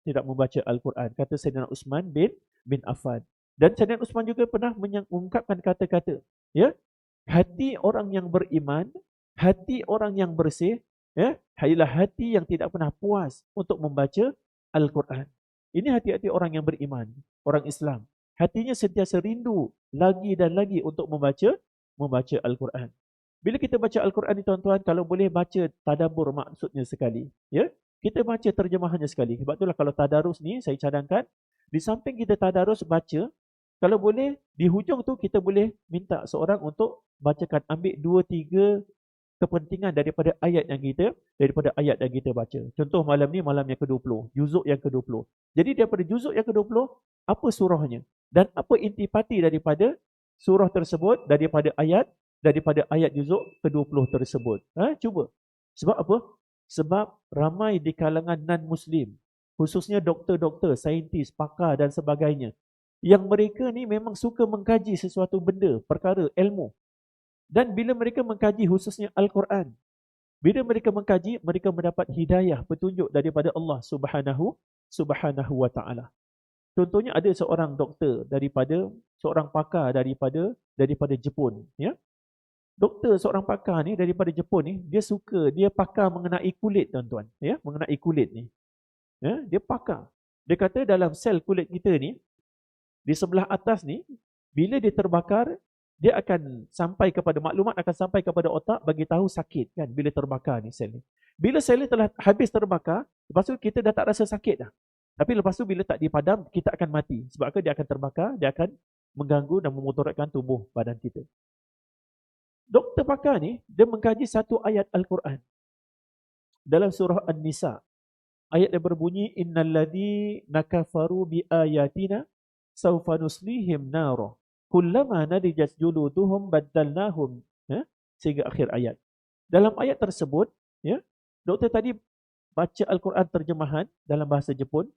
tidak membaca Al-Quran, kata Sayyidina Uthman bin Affan. Dan Sayyidina Uthman juga pernah mengungkapkan kata-kata, ya, hati orang yang beriman, hati orang yang bersih, ya, ialah hati yang tidak pernah puas untuk membaca Al-Quran. Ini hati-hati orang yang beriman, orang Islam. Hatinya sentiasa rindu lagi dan lagi untuk membaca Al-Quran. Bila kita baca Al-Quran ni tuan-tuan, kalau boleh baca tadabbur maksudnya sekali, ya. Kita baca terjemahannya sekali. Sebab itulah kalau tadarus ni saya cadangkan, di samping kita tadarus baca, kalau boleh di hujung tu kita boleh minta seorang untuk bacakan, ambil 2-3 kepentingan daripada ayat yang kita baca. Contoh malam ni malam yang ke-20, juzuk yang ke-20. Jadi daripada juzuk yang ke-20, apa surahnya dan apa intipati daripada surah tersebut, daripada ayat juzuk ke-20 tersebut. Cuba. Sebab apa? Sebab ramai di kalangan non-Muslim, khususnya doktor-doktor, saintis, pakar dan sebagainya, yang mereka ni memang suka mengkaji sesuatu benda, perkara, ilmu. Dan bila mereka mengkaji khususnya Al-Quran, bila mereka mengkaji, mereka mendapat hidayah, petunjuk daripada Allah Subhanahu wa ta'ala. Contohnya ada seorang doktor seorang pakar daripada Jepun, ya. Doktor seorang pakar ni daripada Jepun ni, dia pakar mengenai kulit tuan-tuan, ya, mengenai kulit ni. Ya, dia pakar. Dia kata dalam sel kulit kita ni, di sebelah atas ni, bila dia terbakar, dia akan sampai kepada maklumat, akan sampai kepada otak bagi tahu sakit kan bila terbakar ni sel ni. Bila sel ni telah habis terbakar, lepas tu kita dah tak rasa sakit dah. Tapi lepas tu bila tak dipadam, kita akan mati. Sebab dia akan terbakar, dia akan mengganggu dan memudaratkan tubuh badan kita. Doktor pakar ni, dia mengkaji satu ayat Al-Quran. Dalam surah An-Nisa. Ayat yang berbunyi, Innal ladhina kafaru bi ayatina sawfa nuslihim nara. Kullama nadijat juluduhum baddalnahum. Sehingga akhir ayat. Dalam ayat tersebut, ya, doktor tadi baca Al-Quran terjemahan dalam bahasa Jepun.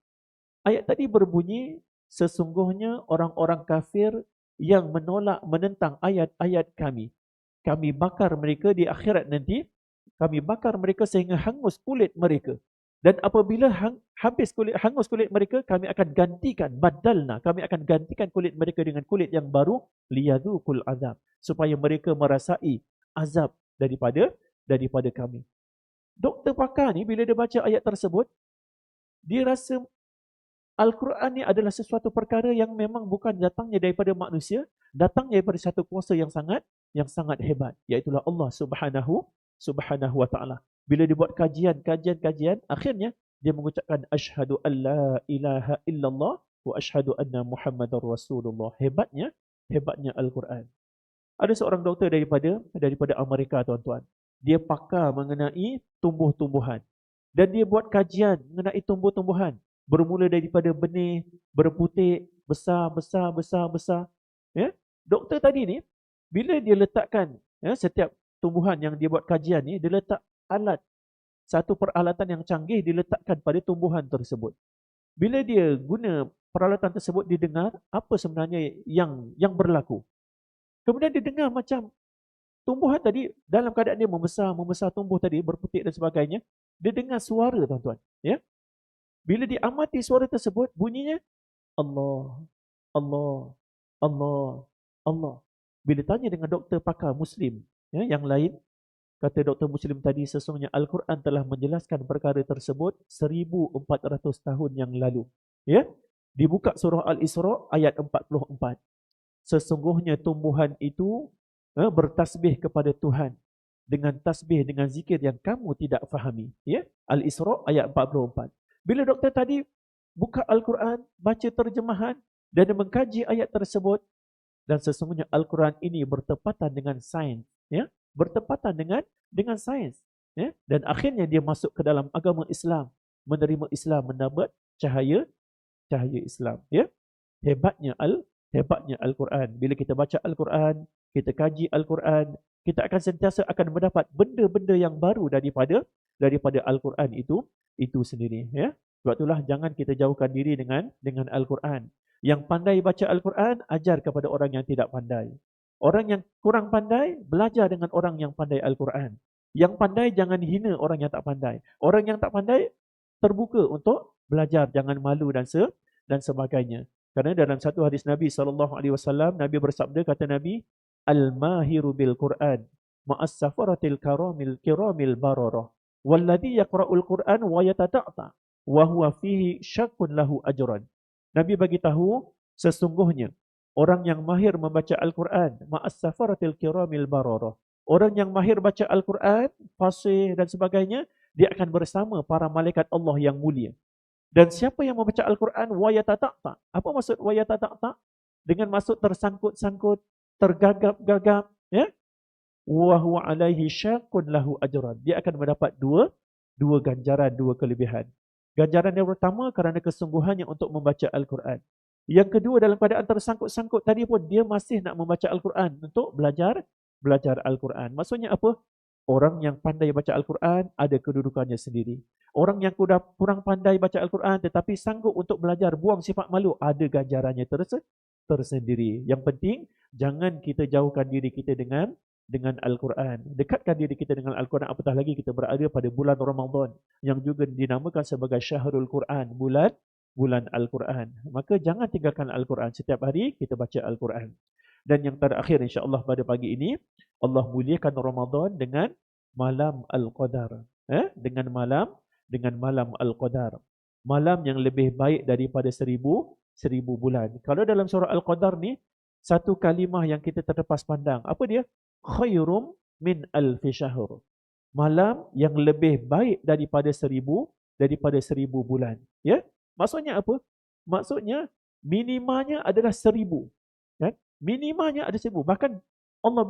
Ayat tadi berbunyi, sesungguhnya orang-orang kafir yang menolak, menentang ayat-ayat kami. Kami bakar mereka di akhirat nanti. Kami bakar mereka sehingga hangus kulit mereka. Dan apabila hangus kulit mereka, kami akan gantikan, badalna, kami akan gantikan kulit mereka dengan kulit yang baru, liyadzuqul azab, supaya mereka merasai azab daripada kami. Doktor pakar ni bila dia baca ayat tersebut, dia rasa Al-Quran ni adalah sesuatu perkara yang memang bukan datangnya daripada manusia, datangnya daripada satu kuasa yang sangat hebat, iaitu Allah Subhanahu wa taala. Bila dia buat kajian, akhirnya dia mengucapkan asyhadu alla ilaha illallah wa asyhadu anna Muhammadar Rasulullah. Hebatnya Al-Quran. Ada seorang doktor daripada Amerika, tuan-tuan. Dia pakar mengenai tumbuh-tumbuhan. Dan dia buat kajian mengenai tumbuh-tumbuhan. Bermula daripada benih, berputik, besar. Ya? Doktor tadi ni, bila dia letakkan setiap tumbuhan yang dia buat kajian ni, dia letak alat, satu peralatan yang canggih diletakkan pada tumbuhan tersebut. Bila dia guna peralatan tersebut, dia dengar apa sebenarnya yang berlaku. Kemudian dia dengar macam tumbuhan tadi dalam keadaan dia membesar tumbuh tadi, berputik dan sebagainya, dia dengar suara, tuan-tuan. Ya? Bila diamati suara tersebut, bunyinya Allah, Allah, Allah, Allah. Bila tanya dengan doktor pakar Muslim yang lain, kata doktor Muslim tadi, sesungguhnya Al-Quran telah menjelaskan perkara tersebut 1400 tahun yang lalu. Ya? Dibuka surah Al-Isra ayat 44. Sesungguhnya tumbuhan itu bertasbih kepada Tuhan dengan tasbih, dengan zikir yang kamu tidak fahami. Ya? Al-Isra ayat 44. Bila doktor tadi buka Al-Quran, baca terjemahan dan mengkaji ayat tersebut, dan sesungguhnya Al-Quran ini bertepatan dengan sains, ya, bertepatan dengan sains, ya, dan akhirnya dia masuk ke dalam agama Islam, menerima Islam, mendapat cahaya Islam, ya. Hebatnya Al-Quran. Bila kita baca Al-Quran, kita kaji Al-Quran, kita akan sentiasa akan mendapat benda-benda yang baru daripada Al-Quran itu sendiri, ya. Sebab itulah jangan kita jauhkan diri dengan Al-Quran. Yang pandai baca Al-Quran, ajar kepada orang yang tidak pandai. Orang yang kurang pandai, belajar dengan orang yang pandai Al-Quran. Yang pandai, jangan hina orang yang tak pandai. Orang yang tak pandai, terbuka untuk belajar, jangan malu dan sebagainya. Kerana dalam satu hadis Nabi SAW, Nabi bersabda, kata Nabi, Al-mahiru bil-Quran, ma'as safaratil kiramil bararah, walladhi yaqra'ul Quran wa yatata'ta, wa huwa fihi syakkun lahu ajran. Nabi bagi tahu, sesungguhnya orang yang mahir membaca Al-Quran, ma'as safaratil kiramil bararah, orang yang mahir baca Al-Quran, fasih dan sebagainya, dia akan bersama para malaikat Allah yang mulia. Dan siapa yang membaca Al-Quran, wa yatata'ta. Apa maksud wa yatata'ta? Dengan maksud tersangkut-sangkut, tergagap-gagap, ya? Wa huwa alaihi syaqqun lahu ajran. Dia akan mendapat dua ganjaran, dua kelebihan. Ganjaran yang pertama kerana kesungguhannya untuk membaca Al-Quran. Yang kedua, dalam keadaan tersangkut-sangkut tadi pun dia masih nak membaca Al-Quran untuk belajar Al-Quran. Maksudnya apa? Orang yang pandai baca Al-Quran ada kedudukannya sendiri. Orang yang kurang pandai baca Al-Quran tetapi sanggup untuk belajar, buang sifat malu, ada ganjarannya tersendiri. Yang penting, jangan kita jauhkan diri kita dengan Al-Quran. Dekatkan diri kita dengan Al-Quran, apatah lagi kita berada pada bulan Ramadan yang juga dinamakan sebagai Syahrul Quran, bulan Al-Quran. Maka jangan tinggalkan Al-Quran. Setiap hari kita baca Al-Quran. Dan yang terakhir, insya-Allah pada pagi ini, Allah muliakan Ramadan dengan malam Al-Qadar. Dengan malam Al-Qadar. Malam yang lebih baik daripada 1000 bulan. Kalau dalam surah Al-Qadar ni, satu kalimah yang kita terlepas pandang. Apa dia? Khairum min alfi syahr. Malam yang lebih baik daripada 1000 bulan. Ya? Maksudnya apa? Maksudnya minimanya adalah 1000. Kan? Minimanya ada 1000. Bahkan Allah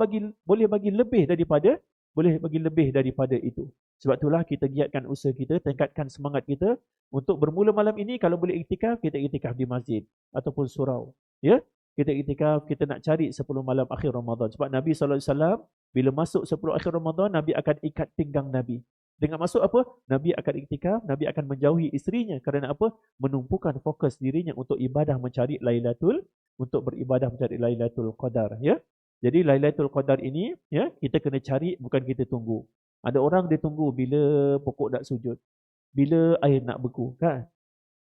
boleh bagi lebih daripada itu. Sebab itulah kita giatkan usaha kita, tingkatkan semangat kita untuk bermula malam ini. Kalau boleh iktikaf, kita iktikaf di masjid ataupun surau. Ya? Kita iktikaf, kita nak cari 10 malam akhir Ramadan. Sebab Nabi SAW bila masuk 10 akhir Ramadan, Nabi akan ikat pinggang Nabi. Dengan maksud apa? Nabi akan iktikaf, Nabi akan menjauhi isterinya. Kerana apa? Menumpukan fokus dirinya untuk ibadah mencari Lailatul untuk beribadah mencari Lailatul Qadar, ya. Jadi Lailatul Qadar ini, ya, kita kena cari, bukan kita tunggu. Ada orang dia tunggu bila pokok nak sujud, bila air nak beku, kan?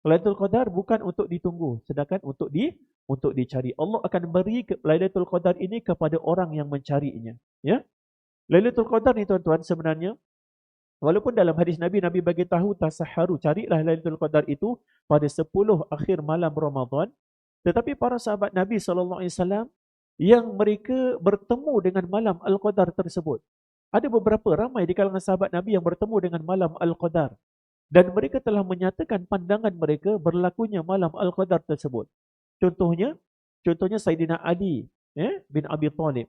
Lailatul Qadar bukan untuk ditunggu, sedangkan untuk dicari. Allah akan beri Lailatul Qadar ini kepada orang yang mencarinya, ya. Lailatul Qadar ni tuan-tuan sebenarnya, walaupun dalam hadis Nabi, Nabi bagi tahu tasahharu, carilah Lailatul Qadar itu pada 10 akhir malam Ramadan. Tetapi para sahabat Nabi SAW yang mereka bertemu dengan malam Al-Qadar tersebut, ada beberapa ramai di kalangan sahabat Nabi yang bertemu dengan malam Al-Qadar. Dan mereka telah menyatakan pandangan mereka berlakunya malam Al-Qadar tersebut. Contohnya Saidina Ali, bin Abi Talib.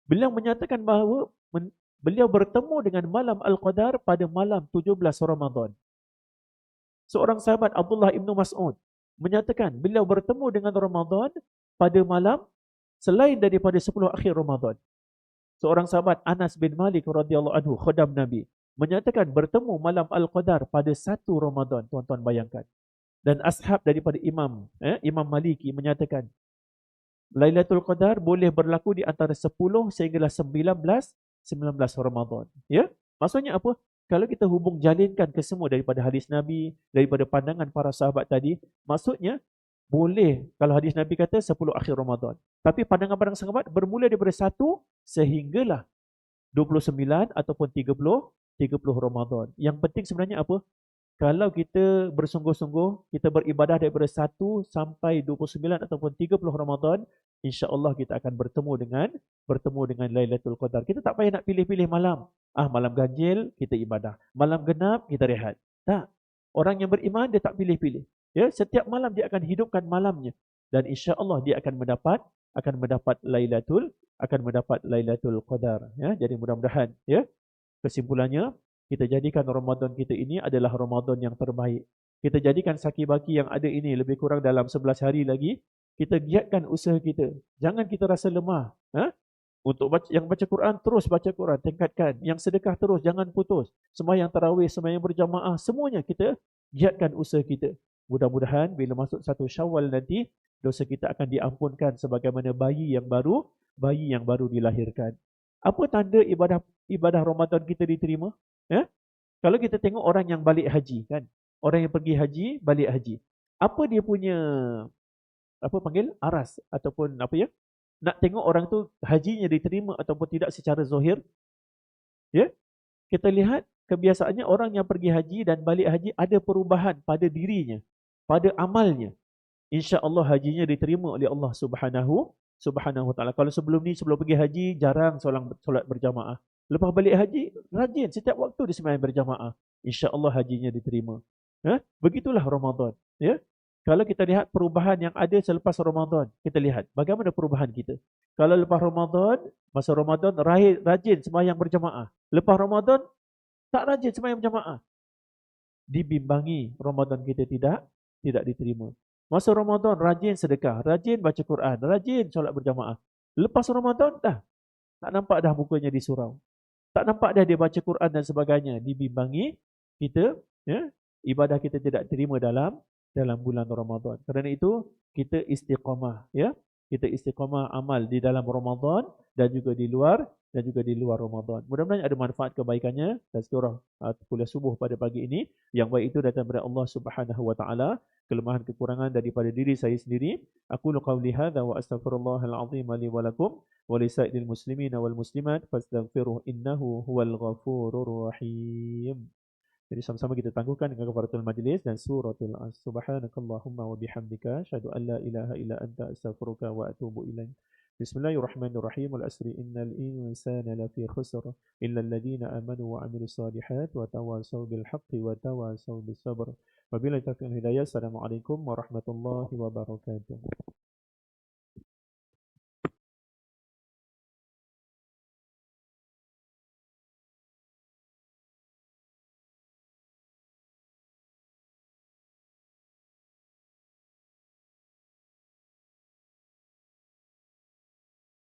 Beliau menyatakan bahawa beliau bertemu dengan malam Al-Qadar pada malam 17 Ramadan. Seorang sahabat Abdullah ibn Mas'ud menyatakan beliau bertemu dengan Ramadan pada malam selain daripada 10 akhir Ramadan. Seorang sahabat Anas bin Malik radhiyallahu anhu, khodam Nabi, menyatakan bertemu malam Al-Qadar pada 1 Ramadan. Tuan-tuan bayangkan. Dan ashab daripada Imam Maliki menyatakan Lailatul Qadar boleh berlaku di antara 10 sehinggalah 19 Ramadan. Ya? Maksudnya apa? Kalau kita hubung jalinkan ke semua daripada hadis Nabi, daripada pandangan para sahabat tadi, maksudnya boleh kalau hadis Nabi kata 10 akhir Ramadan. Tapi pandangan para sahabat bermula daripada 1 sehinggalah 29 ataupun 30 Ramadan. Yang penting sebenarnya apa? Kalau kita bersungguh-sungguh, kita beribadah daripada 1 sampai 29 ataupun 30 Ramadan, insya-Allah kita akan bertemu dengan Lailatul Qadar. Kita tak payah nak pilih-pilih malam. Malam ganjil kita ibadah, malam genap kita rehat. Tak. Orang yang beriman dia tak pilih-pilih. Ya, setiap malam dia akan hidupkan malamnya dan insya-Allah dia akan mendapat Lailatul Qadar, ya. Jadi mudah-mudahan, ya, kesimpulannya kita jadikan Ramadan kita ini adalah Ramadan yang terbaik. Kita jadikan saki-baki yang ada ini lebih kurang dalam 11 hari lagi. Kita giatkan usaha kita. Jangan kita rasa lemah. Untuk yang baca Quran, terus baca Quran, tingkatkan. Yang sedekah terus, jangan putus. Sembahyang tarawih, sembahyang berjamaah, semuanya kita giatkan usaha kita. Mudah-mudahan bila masuk 1 Syawal nanti, dosa kita akan diampunkan sebagaimana bayi yang baru dilahirkan. Apa tanda ibadah Ramadan kita diterima? Kalau kita tengok orang yang balik haji, kan? Orang yang pergi haji, balik haji. Apa dia punya aras ataupun nak tengok orang tu hajinya diterima ataupun tidak secara zahir. Ya? Kita lihat kebiasaannya orang yang pergi haji dan balik haji ada perubahan pada dirinya, pada amalnya. Insya-Allah hajinya diterima oleh Allah Subhanahu wa taala. Kalau sebelum pergi haji jarang solat berjamaah. Lepas balik haji rajin setiap waktu dia sembahyang berjamaah. Insya-Allah hajinya diterima. Begitulah Ramadan, ya. Kalau kita lihat perubahan yang ada selepas Ramadan, kita lihat bagaimana perubahan kita. Kalau lepas Ramadan, masa Ramadan rajin sembahyang berjamaah. Lepas Ramadan tak rajin sembahyang berjamaah. Dibimbangi Ramadan kita tidak diterima. Masa Ramadan rajin sedekah, rajin baca Quran, rajin solat berjamaah. Lepas Ramadan tak nampak dah mukanya di surau. Tak nampak dah dia baca Quran dan sebagainya. Dibimbangi kita, ya, ibadah kita tidak terima dalam bulan Ramadan. Kerana itu kita istiqamah, ya. Kita istiqamah amal di dalam Ramadan dan juga di luar Ramadan. Mudah-mudahan ada manfaat kebaikannya. Tazkirah kuliah subuh pada pagi ini. Yang baik itu datang dari Allah Subhanahu wa taala. Kelemahan kekurangan daripada diri saya sendiri. Aku qauli hadza wa astaghfirullahal azim li wa lakum wa lisairil muslimin wal muslimat fastaghfiruhu innahu huwal ghafurur rahim. Jadi sama-sama kita tangguhkan dengan kafaratul majlis dan suratul as. Subhanakallahumma wa bihamdika asyhadu an la ilaha illa anta astaghfiruka wa atubu ilaik. Bismillahirrahmanirrahim. Wal asri innal insana lafi khusr illa alladhina amanu wa amilus solihat wa tawasaw bil haqqi wa tawasaw bis sabr. Wabillahi taufiq wal hidayah. Assalamualaikum warahmatullahi wabarakatuh.